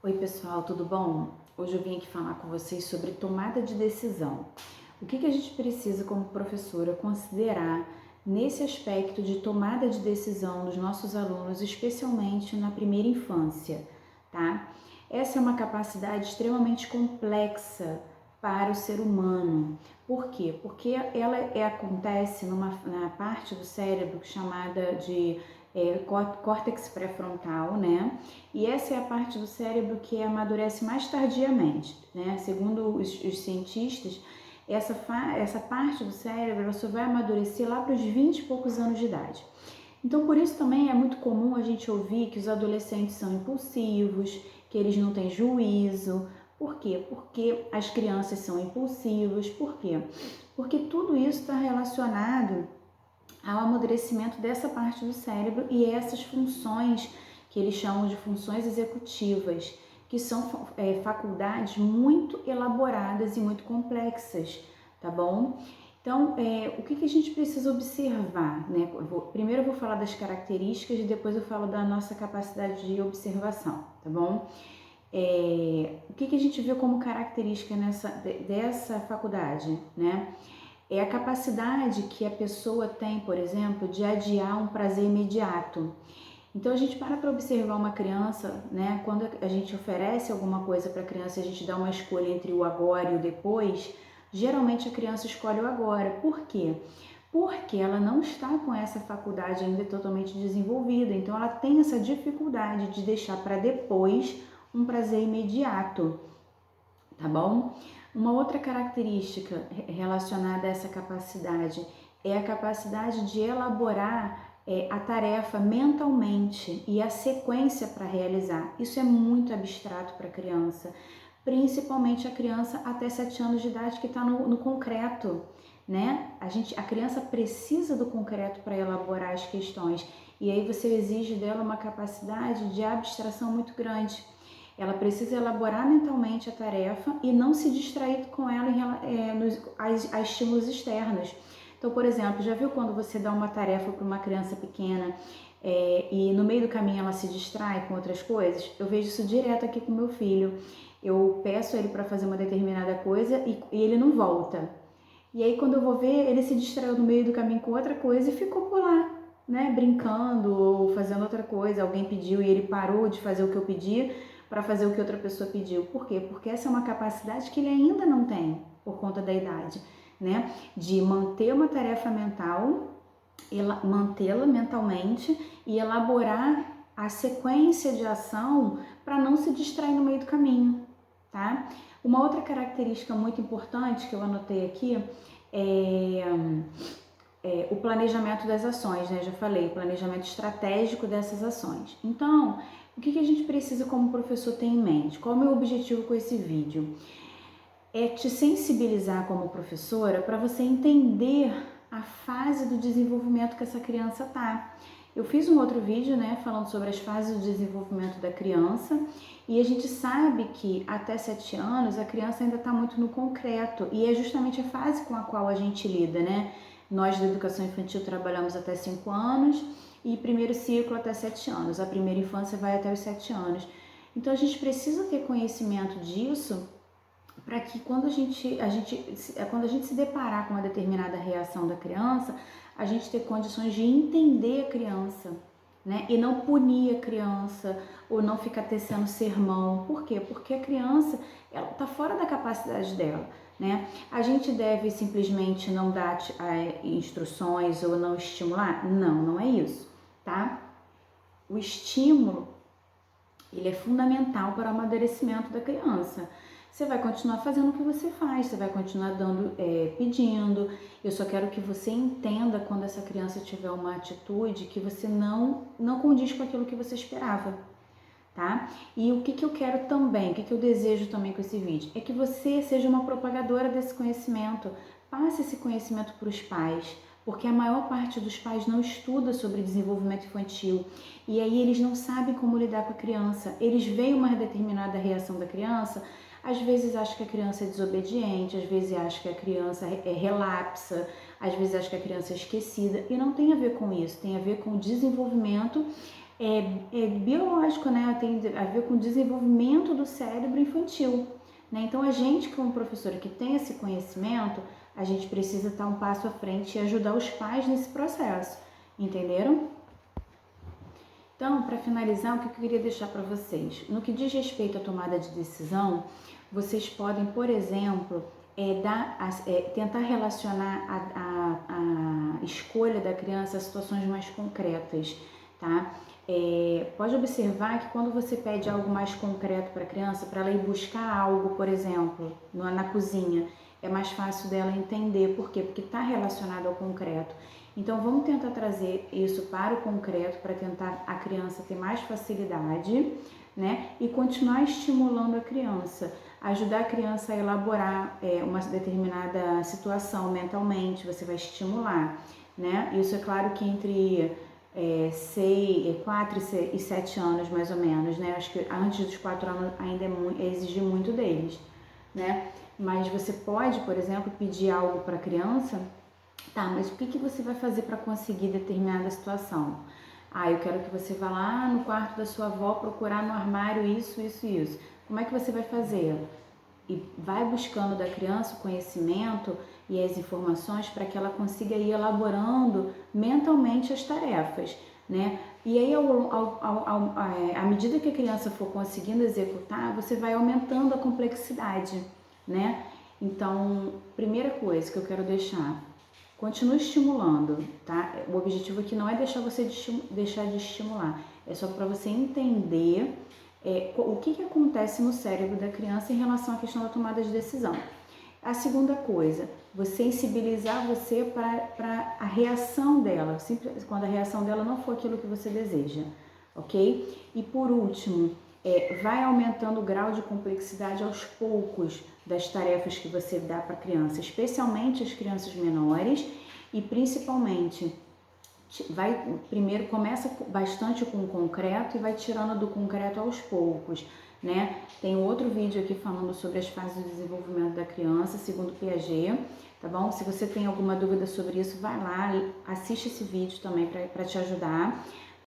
Oi pessoal, tudo bom? Hoje eu vim aqui falar com vocês sobre tomada de decisão. O que a gente precisa como professora considerar nesse aspecto de tomada de decisão dos nossos alunos, especialmente na primeira infância, tá? Essa é uma capacidade extremamente complexa para o ser humano. Por quê? Porque ela acontece na parte do cérebro chamada de córtex pré-frontal, né? E essa é a parte do cérebro que amadurece mais tardiamente, né? Segundo os cientistas, essa parte do cérebro ela só vai amadurecer lá para os 20 e poucos anos de idade. Então, por isso também é muito comum a gente ouvir que os adolescentes são impulsivos, que eles não têm juízo. Por quê? Porque as crianças são impulsivas. Por quê? Porque tudo isso está relacionado ao amadurecimento dessa parte do cérebro e essas funções que eles chamam de funções executivas, que são faculdades muito elaboradas e muito complexas, tá bom? Então, o que a gente precisa observar, né? Primeiro eu vou falar das características e depois eu falo da nossa capacidade de observação, tá bom? O que a gente vê como característica dessa faculdade, né? É a capacidade que a pessoa tem, por exemplo, de adiar um prazer imediato. Então a gente para observar uma criança, né? Quando a gente oferece alguma coisa para a criança, a gente dá uma escolha entre o agora e o depois, geralmente a criança escolhe o agora. Por quê? Porque ela não está com essa faculdade ainda totalmente desenvolvida, então ela tem essa dificuldade de deixar para depois um prazer imediato, tá bom? Uma outra característica relacionada a essa capacidade é a capacidade de elaborar a tarefa mentalmente e a sequência para realizar. Isso é muito abstrato para a criança, principalmente a criança até 7 anos de idade que está no concreto, né? A criança precisa do concreto para elaborar as questões e aí você exige dela uma capacidade de abstração muito grande. Ela precisa elaborar mentalmente a tarefa e não se distrair com ela a estímulos externos. Então, por exemplo, já viu quando você dá uma tarefa para uma criança pequena e no meio do caminho ela se distrai com outras coisas? Eu vejo isso direto aqui com meu filho. Eu peço ele para fazer uma determinada coisa e ele não volta. E aí quando eu vou ver, ele se distraiu no meio do caminho com outra coisa e ficou por lá, né, brincando ou fazendo outra coisa. Alguém pediu e ele parou de fazer o que eu pedi para fazer o que outra pessoa pediu. Por quê? Porque essa é uma capacidade que ele ainda não tem por conta da idade, né? De manter uma tarefa mental, mantê-la mentalmente e elaborar a sequência de ação para não se distrair no meio do caminho, tá? Uma outra característica muito importante que eu anotei aqui é o planejamento das ações, né? Já falei, o planejamento estratégico dessas ações. Então, o que a gente precisa como professor ter em mente? Qual é o meu objetivo com esse vídeo? É te sensibilizar como professora para você entender a fase do desenvolvimento que essa criança tá. Eu fiz um outro vídeo, né, falando sobre as fases do desenvolvimento da criança e a gente sabe que até 7 anos a criança ainda está muito no concreto e é justamente a fase com a qual a gente lida, né? Nós da educação infantil trabalhamos até 5 anos e primeiro ciclo até 7 anos. A primeira infância vai até os 7 anos. Então a gente precisa ter conhecimento disso para que quando a gente se deparar com uma determinada reação da criança, a gente ter condições de entender a criança, né? E não punir a criança ou não ficar tecendo sermão. Por quê? Porque a criança, ela está fora da capacidade dela, né? A gente deve simplesmente não dar instruções ou não estimular? Não, não é isso, tá? O estímulo, ele é fundamental para o amadurecimento da criança. Você vai continuar fazendo o que você faz, você vai continuar pedindo. Eu só quero que você entenda quando essa criança tiver uma atitude que você não condiz com aquilo que você esperava, tá? E o que eu quero também, o que eu desejo também com esse vídeo, é que você seja uma propagadora desse conhecimento, passe esse conhecimento para os pais, porque a maior parte dos pais não estuda sobre desenvolvimento infantil e aí eles não sabem como lidar com a criança. Eles veem uma determinada reação da criança, às vezes acham que a criança é desobediente, às vezes acham que a criança é relapsa, às vezes acham que a criança é esquecida e não tem a ver com isso, tem a ver com o desenvolvimento é biológico, né? Tem a ver com o desenvolvimento do cérebro infantil, né? Então a gente, como professora que tem esse conhecimento, a gente precisa estar um passo à frente e ajudar os pais nesse processo, entenderam? Então, para finalizar, o que eu queria deixar para vocês? No que diz respeito à tomada de decisão, vocês podem, por exemplo, tentar relacionar a escolha da criança a situações mais concretas, tá? Pode observar que quando você pede algo mais concreto para a criança, para ela ir buscar algo, por exemplo, na cozinha, é mais fácil dela entender. Por quê? Porque está relacionado ao concreto. Então, vamos tentar trazer isso para o concreto, para tentar a criança ter mais facilidade, né? E continuar estimulando a criança, ajudar a criança a elaborar uma determinada situação mentalmente, você vai estimular, né? Isso é claro que entre 4 e 7 anos, mais ou menos, né? Acho que antes dos 4 anos ainda é exigir muito deles, né? Mas você pode, por exemplo, pedir algo para a criança. Tá, mas o que você vai fazer para conseguir determinada situação? Eu quero que você vá lá no quarto da sua avó procurar no armário isso, isso e isso. Como é que você vai fazer? E vai buscando da criança o conhecimento e as informações para que ela consiga ir elaborando mentalmente as tarefas, né? E aí, à medida que a criança for conseguindo executar, você vai aumentando a complexidade, né? Então, primeira coisa que eu quero deixar: continue estimulando, tá? O objetivo aqui não é deixar de estimular, é só para você entender o que acontece no cérebro da criança em relação à questão da tomada de decisão. A segunda coisa, você sensibilizar você para a reação dela, quando a reação dela não for aquilo que você deseja, ok? E por último, vai aumentando o grau de complexidade aos poucos das tarefas que você dá para a criança, especialmente as crianças menores, e principalmente primeiro começa bastante com o concreto e vai tirando do concreto aos poucos, né? Tem outro vídeo aqui falando sobre as fases do desenvolvimento da criança, segundo Piaget, tá bom? Se você tem alguma dúvida sobre isso, vai lá, assiste esse vídeo também para te ajudar.